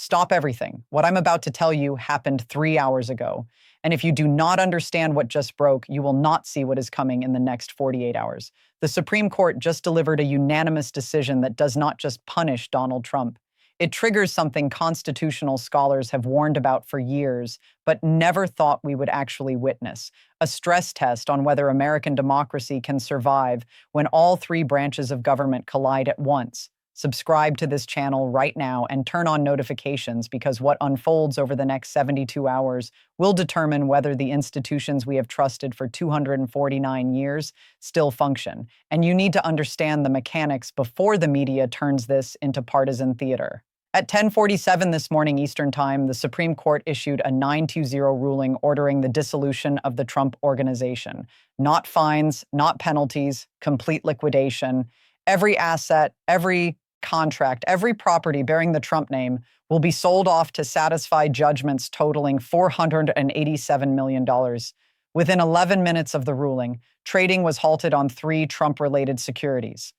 Stop everything. What I'm about to tell you happened 3 hours ago. And if you do not understand what just broke, you will not see what is coming in the next 48 hours. The Supreme Court just delivered a unanimous decision that does not just punish Donald Trump. It triggers something constitutional scholars have warned about for years, but never thought we would actually witness: a stress test on whether American democracy can survive when all three branches of government collide at once. Subscribe to this channel right now and turn on notifications, because what unfolds over the next 72 hours will determine whether the institutions we have trusted for 249 years still function. And you need to understand the mechanics before the media turns this into partisan theater. At 10:47 this morning Eastern Time, the Supreme Court issued a 920 ruling ordering the dissolution of the Trump Organization. Not fines, not penalties, complete liquidation. Every asset, every contract, every property bearing the Trump name will be sold off to satisfy judgments totaling $487 million. Within 11 minutes of the ruling, trading was halted on 3 Trump-related securities.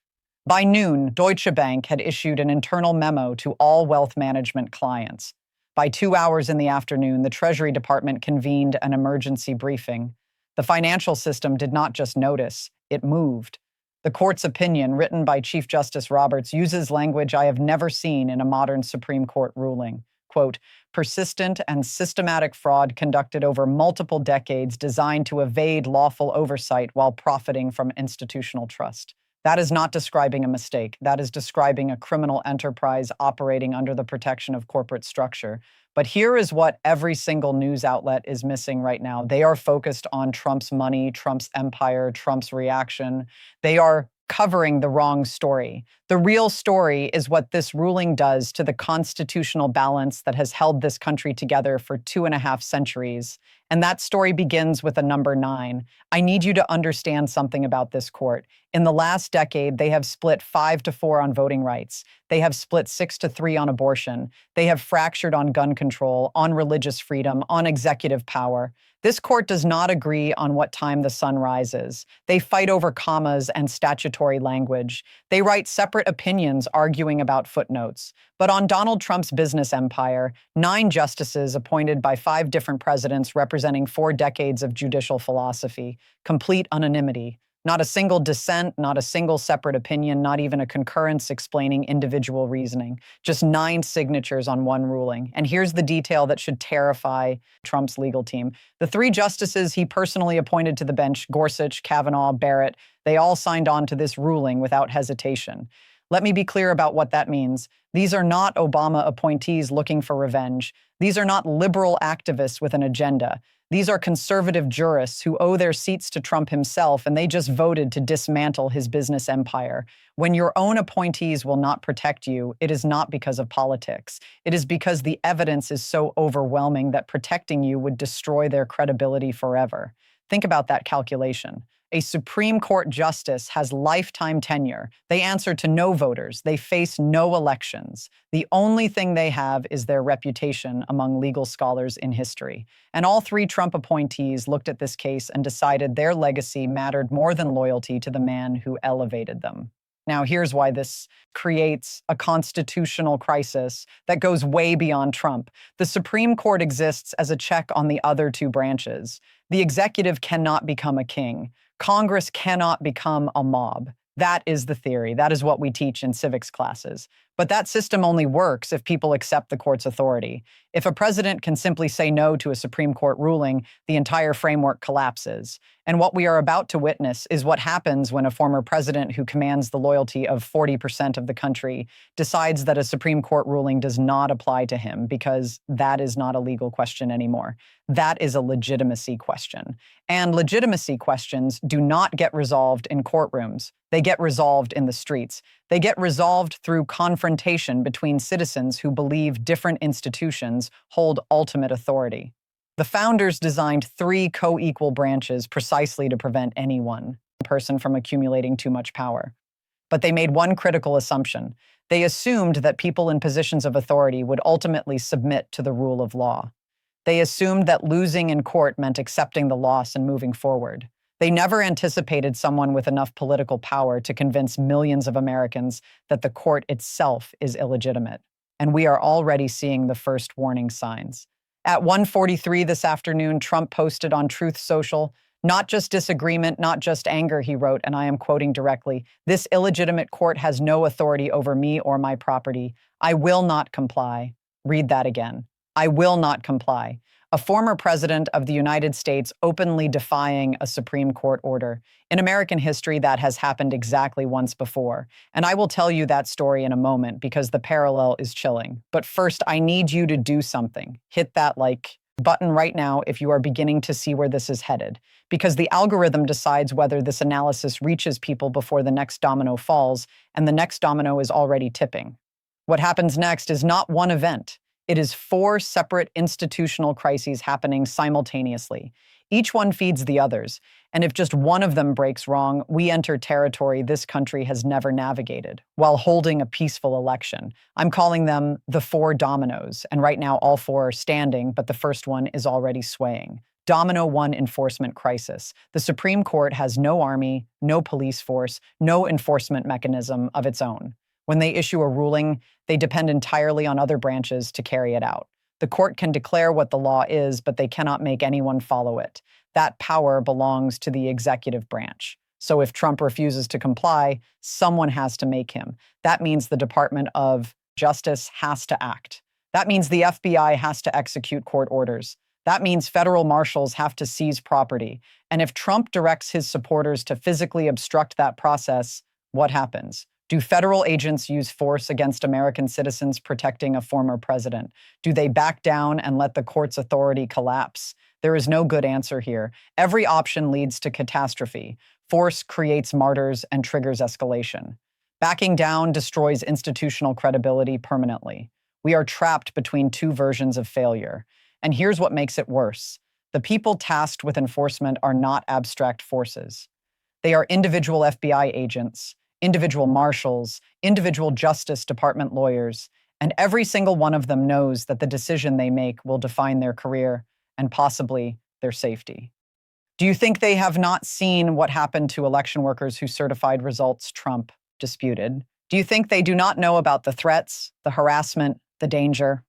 By noon, Deutsche Bank had issued an internal memo to all wealth management clients. By 2 hours in the afternoon, the Treasury Department convened an emergency briefing. The financial system did not just notice, it moved. The court's opinion, written by Chief Justice Roberts, uses language I have never seen in a modern Supreme Court ruling. Quote, persistent and systematic fraud conducted over multiple decades designed to evade lawful oversight while profiting from institutional trust. That is not describing a mistake. That is describing a criminal enterprise operating under the protection of corporate structure. But here is what every single news outlet is missing right now. They are focused on Trump's money, Trump's empire, Trump's reaction. They are covering the wrong story. The real story is what this ruling does to the constitutional balance that has held this country together for 2.5 centuries. And that story begins with a number 9. I need you to understand something about this court. In the last decade, they have split 5-4 on voting rights. They have split 6-3 on abortion. They have fractured on gun control, on religious freedom, on executive power. This court does not agree on what time the sun rises. They fight over commas and statutory language. They write separate opinions arguing about footnotes. But on Donald Trump's business empire, 9 justices appointed by 5 different presidents representing 4 decades of judicial philosophy, complete anonymity. Not a single dissent, not a single separate opinion, not even a concurrence explaining individual reasoning. Just 9 signatures on one ruling. And here's the detail that should terrify Trump's legal team. The 3 justices he personally appointed to the bench, Gorsuch, Kavanaugh, Barrett, they all signed on to this ruling without hesitation. Let me be clear about what that means. These are not Obama appointees looking for revenge. These are not liberal activists with an agenda. These are conservative jurists who owe their seats to Trump himself, and they just voted to dismantle his business empire. When your own appointees will not protect you, it is not because of politics. It is because the evidence is so overwhelming that protecting you would destroy their credibility forever. Think about that calculation. A Supreme Court justice has lifetime tenure. They answer to no voters. They face no elections. The only thing they have is their reputation among legal scholars in history. And all 3 Trump appointees looked at this case and decided their legacy mattered more than loyalty to the man who elevated them. Now, here's why this creates a constitutional crisis that goes way beyond Trump. The Supreme Court exists as a check on the other 2 branches. The executive cannot become a king. Congress cannot become a mob. That is the theory. That is what we teach in civics classes. But that system only works if people accept the court's authority. If a president can simply say no to a Supreme Court ruling, the entire framework collapses. And what we are about to witness is what happens when a former president who commands the loyalty of 40% of the country decides that a Supreme Court ruling does not apply to him, because that is not a legal question anymore. That is a legitimacy question. And legitimacy questions do not get resolved in courtrooms. They get resolved in the streets. They get resolved through confrontation between citizens who believe different institutions hold ultimate authority. The founders designed 3 co-equal branches precisely to prevent any one person from accumulating too much power. But they made one critical assumption. They assumed that people in positions of authority would ultimately submit to the rule of law. They assumed that losing in court meant accepting the loss and moving forward. They never anticipated someone with enough political power to convince millions of Americans that the court itself is illegitimate. and we are already seeing the first warning signs. At 1:43 this afternoon, Trump posted on Truth Social, "Not just disagreement, not just anger," he wrote, and I am quoting directly, "This illegitimate court has no authority over me or my property. I will not comply." Read that again. I will not comply. A former president of the United States openly defying a Supreme Court order. In American history, that has happened exactly once before. And I will tell you that story in a moment because the parallel is chilling. But first, I need you to do something. Hit that like button right now if you are beginning to see where this is headed. Because the algorithm decides whether this analysis reaches people before the next domino falls, and the next domino is already tipping. What happens next is not one event. It is 4 separate institutional crises happening simultaneously. Each one feeds the others, and if just one of them breaks wrong, we enter territory this country has never navigated, while holding a peaceful election. I'm calling them the 4 dominoes, and right now all 4 are standing, but the first one is already swaying. Domino 1 enforcement crisis. The Supreme Court has no army, no police force, no enforcement mechanism of its own. When they issue a ruling, they depend entirely on other branches to carry it out. The court can declare what the law is, but they cannot make anyone follow it. That power belongs to the executive branch. So if Trump refuses to comply, someone has to make him. That means the Department of Justice has to act. That means the FBI has to execute court orders. That means federal marshals have to seize property. And if Trump directs his supporters to physically obstruct that process, what happens? Do federal agents use force against American citizens protecting a former president? Do they back down and let the court's authority collapse? There is no good answer here. Every option leads to catastrophe. Force creates martyrs and triggers escalation. Backing down destroys institutional credibility permanently. We are trapped between 2 versions of failure. And here's what makes it worse. The people tasked with enforcement are not abstract forces. They are individual FBI agents, individual marshals, individual Justice Department lawyers, and every single one of them knows that the decision they make will define their career and possibly their safety. Do you think they have not seen what happened to election workers who certified results Trump disputed? Do you think they do not know about the threats, the harassment, the danger?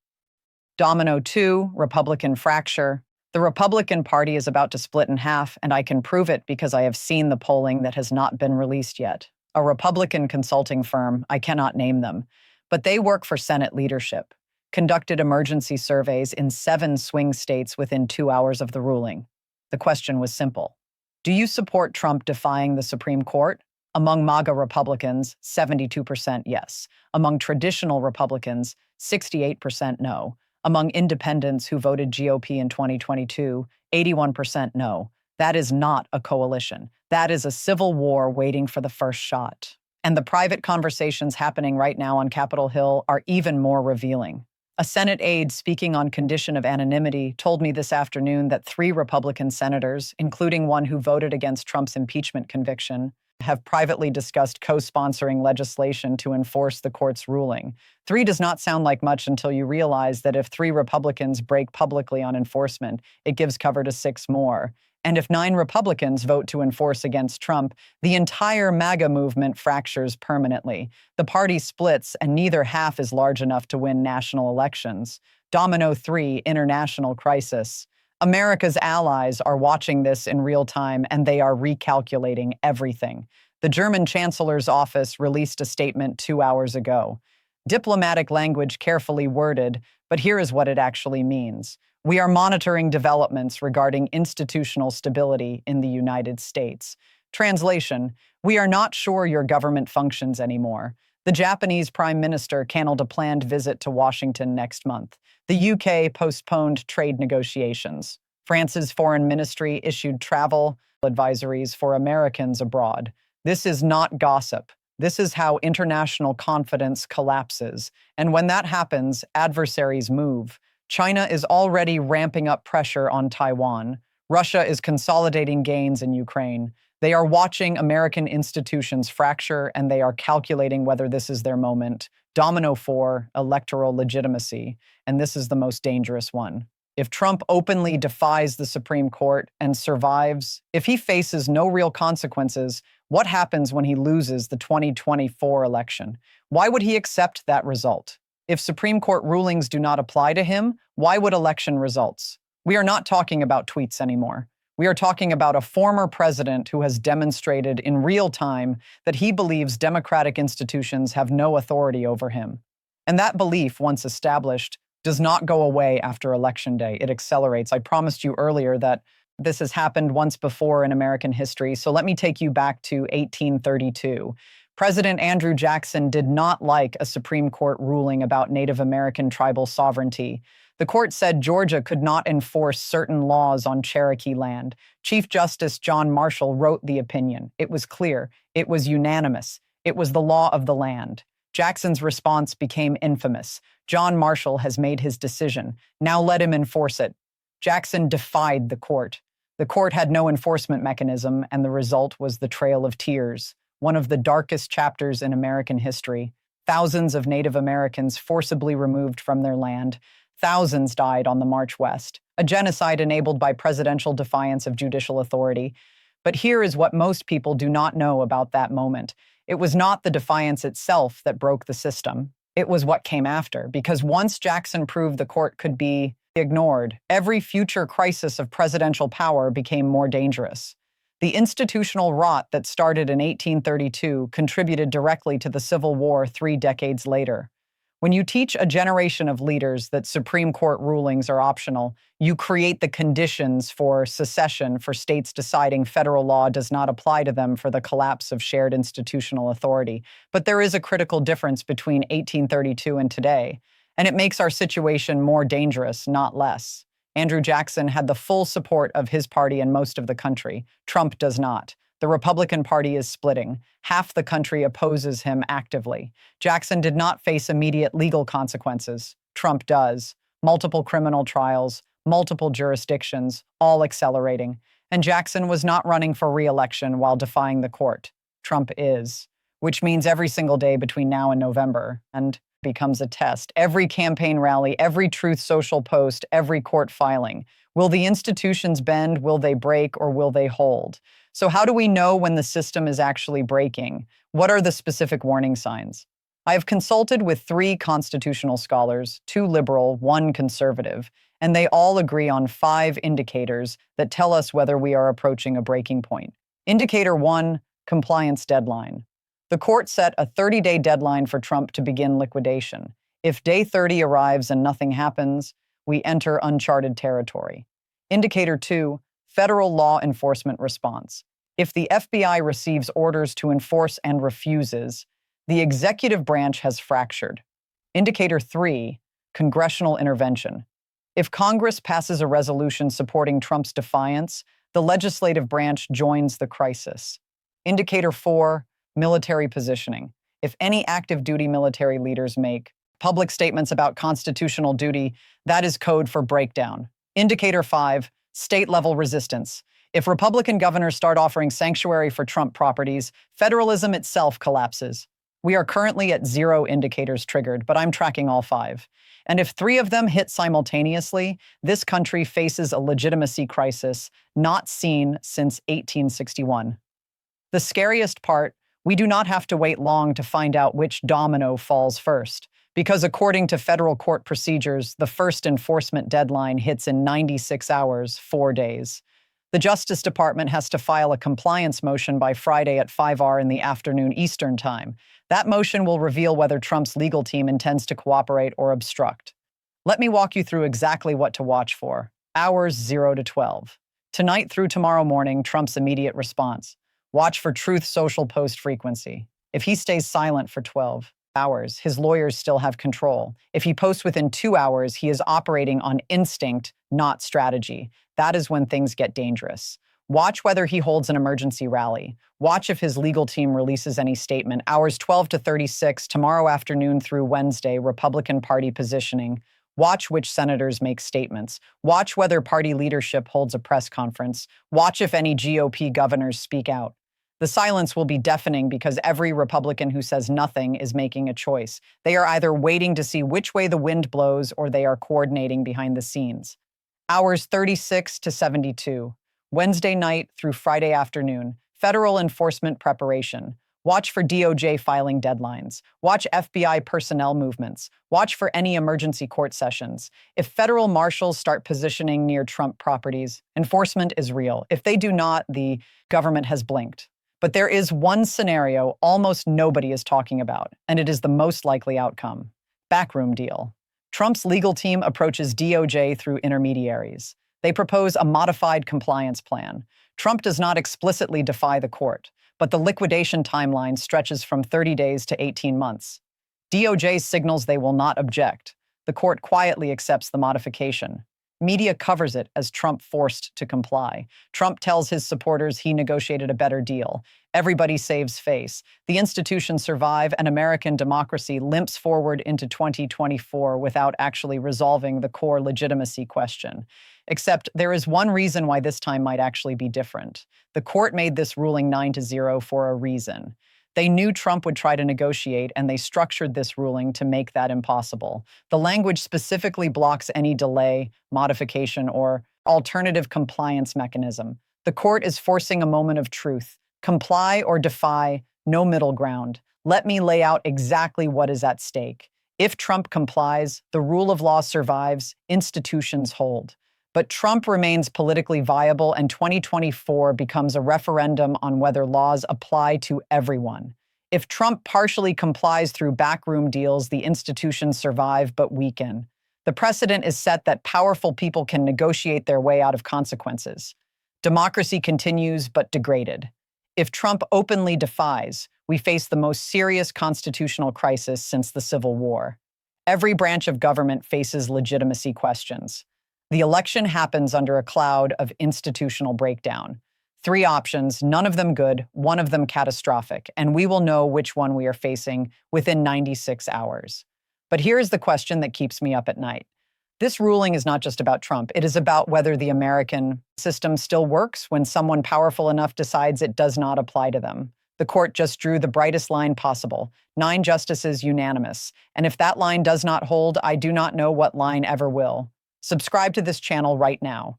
Domino 2, Republican fracture. The Republican Party is about to split in half, and I can prove it because I have seen the polling that has not been released yet. A Republican consulting firm, I cannot name them, but they work for Senate leadership, conducted emergency surveys in 7 swing states within 2 hours of the ruling. The question was simple. Do you support Trump defying the Supreme Court? Among MAGA Republicans, 72% yes. Among traditional Republicans, 68% no. Among independents who voted GOP in 2022, 81% no. That is not a coalition. That is a civil war waiting for the first shot. And the private conversations happening right now on Capitol Hill are even more revealing. A Senate aide speaking on condition of anonymity told me this afternoon that 3 Republican senators, including one who voted against Trump's impeachment conviction, have privately discussed co-sponsoring legislation to enforce the court's ruling. 3 does not sound like much until you realize that if 3 Republicans break publicly on enforcement, it gives cover to 6 more. And if 9 Republicans vote to enforce against Trump, the entire MAGA movement fractures permanently. The party splits, and neither half is large enough to win national elections. Domino 3, international crisis. America's allies are watching this in real time, and they are recalculating everything. The German Chancellor's office released a statement 2 hours ago. Diplomatic language carefully worded, but here is what it actually means. We are monitoring developments regarding institutional stability in the United States. Translation, we are not sure your government functions anymore. The Japanese Prime Minister canceled a planned visit to Washington next month. The UK postponed trade negotiations. France's foreign ministry issued travel advisories for Americans abroad. This is not gossip. This is how international confidence collapses. And when that happens, adversaries move. China is already ramping up pressure on Taiwan. Russia is consolidating gains in Ukraine. They are watching American institutions fracture, and they are calculating whether this is their moment. Domino 4, electoral legitimacy, and this is the most dangerous one. If Trump openly defies the Supreme Court and survives, if he faces no real consequences, what happens when he loses the 2024 election? Why would he accept that result? If Supreme Court rulings do not apply to him, why would election results? We are not talking about tweets anymore. We are talking about a former president who has demonstrated in real time that he believes democratic institutions have no authority over him. And that belief, once established, does not go away after Election Day. It accelerates. I promised you earlier that this has happened once before in American history, so let me take you back to 1832. President Andrew Jackson did not like a Supreme Court ruling about Native American tribal sovereignty. The court said Georgia could not enforce certain laws on Cherokee land. Chief Justice John Marshall wrote the opinion. It was clear. It was unanimous. It was the law of the land. Jackson's response became infamous. John Marshall has made his decision. Now let him enforce it. Jackson defied the court. The court had no enforcement mechanism, and the result was the Trail of Tears, one of the darkest chapters in American history. Thousands of Native Americans forcibly removed from their land. Thousands died on the March West, a genocide enabled by presidential defiance of judicial authority. But here is what most people do not know about that moment. It was not the defiance itself that broke the system. It was what came after, because once Jackson proved the court could be ignored, every future crisis of presidential power became more dangerous. The institutional rot that started in 1832 contributed directly to the Civil War 3 decades later. When you teach a generation of leaders that Supreme Court rulings are optional, you create the conditions for secession, for states deciding federal law does not apply to them, for the collapse of shared institutional authority. But there is a critical difference between 1832 and today, and it makes our situation more dangerous, not less. Andrew Jackson had the full support of his party and most of the country. Trump does not. The Republican Party is splitting. Half the country opposes him actively. Jackson did not face immediate legal consequences. Trump does. Multiple criminal trials, multiple jurisdictions, all accelerating. And Jackson was not running for re-election while defying the court. Trump is, which means every single day between now and November, and becomes a test. Every campaign rally, every Truth Social post, every court filing. Will the institutions bend? Will they break? Or will they hold? So how do we know when the system is actually breaking? What are the specific warning signs? I have consulted with 3 constitutional scholars, 2 liberal, 1 conservative, and they all agree on 5 indicators that tell us whether we are approaching a breaking point. Indicator 1, compliance deadline. The court set a 30-day deadline for Trump to begin liquidation. If day 30 arrives and nothing happens, we enter uncharted territory. Indicator 2, federal law enforcement response. If the FBI receives orders to enforce and refuses, the executive branch has fractured. Indicator 3, congressional intervention. If Congress passes a resolution supporting Trump's defiance, the legislative branch joins the crisis. Indicator 4, military positioning. If any active duty military leaders make public statements about constitutional duty, that is code for breakdown. Indicator 5, state-level resistance. If Republican governors start offering sanctuary for Trump properties, federalism itself collapses. We are currently at 0 indicators triggered, but I'm tracking all 5. And if 3 of them hit simultaneously, this country faces a legitimacy crisis not seen since 1861. The scariest part, we do not have to wait long to find out which domino falls first, because according to federal court procedures, the first enforcement deadline hits in 96 hours, 4 days. The Justice Department has to file a compliance motion by Friday at 5 in the afternoon Eastern Time. That motion will reveal whether Trump's legal team intends to cooperate or obstruct. Let me walk you through exactly what to watch for. Hours 0 to 12. Tonight through tomorrow morning, Trump's immediate response. Watch for Truth Social post frequency. If he stays silent for 12 hours, his lawyers still have control. If he posts within 2 hours, he is operating on instinct, not strategy. That is when things get dangerous. Watch whether he holds an emergency rally. Watch if his legal team releases any statement. Hours 12 to 36, tomorrow afternoon through Wednesday, Republican Party positioning. Watch which senators make statements. Watch whether party leadership holds a press conference. Watch if any GOP governors speak out. The silence will be deafening because every Republican who says nothing is making a choice. They are either waiting to see which way the wind blows or they are coordinating behind the scenes. Hours 36 to 72. Wednesday night through Friday afternoon. Federal enforcement preparation. Watch for DOJ filing deadlines. Watch FBI personnel movements. Watch for any emergency court sessions. If federal marshals start positioning near Trump properties, enforcement is real. If they do not, the government has blinked. But there is one scenario almost nobody is talking about, and it is the most likely outcome. Backroom deal. Trump's legal team approaches DOJ through intermediaries. They propose a modified compliance plan. Trump does not explicitly defy the court, but the liquidation timeline stretches from 30 days to 18 months. DOJ signals they will not object. The court quietly accepts the modification. Media covers it as Trump forced to comply. Trump tells his supporters he negotiated a better deal. Everybody saves face. The institutions survive, and American democracy limps forward into 2024 without actually resolving the core legitimacy question. Except there is one reason why this time might actually be different. The court made this ruling 9-0 for a reason. They knew Trump would try to negotiate, and they structured this ruling to make that impossible. The language specifically blocks any delay, modification, or alternative compliance mechanism. The court is forcing a moment of truth. Comply or defy, no middle ground. Let me lay out exactly what is at stake. If Trump complies, the rule of law survives, institutions hold. But Trump remains politically viable, and 2024 becomes a referendum on whether laws apply to everyone. If Trump partially complies through backroom deals, the institutions survive but weaken. The precedent is set that powerful people can negotiate their way out of consequences. Democracy continues but degraded. If Trump openly defies, we face the most serious constitutional crisis since the Civil War. Every branch of government faces legitimacy questions. The election happens under a cloud of institutional breakdown. 3 options, none of them good, one of them catastrophic, and we will know which one we are facing within 96 hours. But here is the question that keeps me up at night. This ruling is not just about Trump. It is about whether the American system still works when someone powerful enough decides it does not apply to them. The court just drew the brightest line possible, 9 justices unanimous. And if that line does not hold, I do not know what line ever will. Subscribe to this channel right now.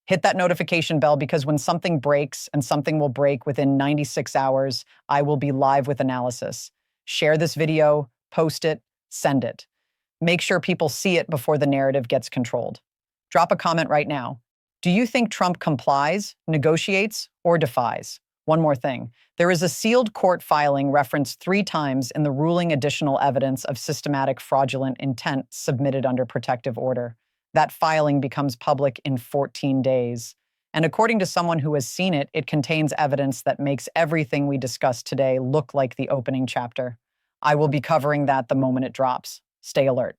Hit that notification bell, because when something breaks, and something will break within 96 hours, I will be live with analysis. Share this video, post it, send it. Make sure people see it before the narrative gets controlled. Drop a comment right now. Do you think Trump complies, negotiates, or defies? One more thing. There is a sealed court filing referenced 3 times in the ruling, additional evidence of systematic fraudulent intent submitted under protective order. That filing becomes public in 14 days. And according to someone who has seen it, it contains evidence that makes everything we discussed today look like the opening chapter. I will be covering that the moment it drops. Stay alert.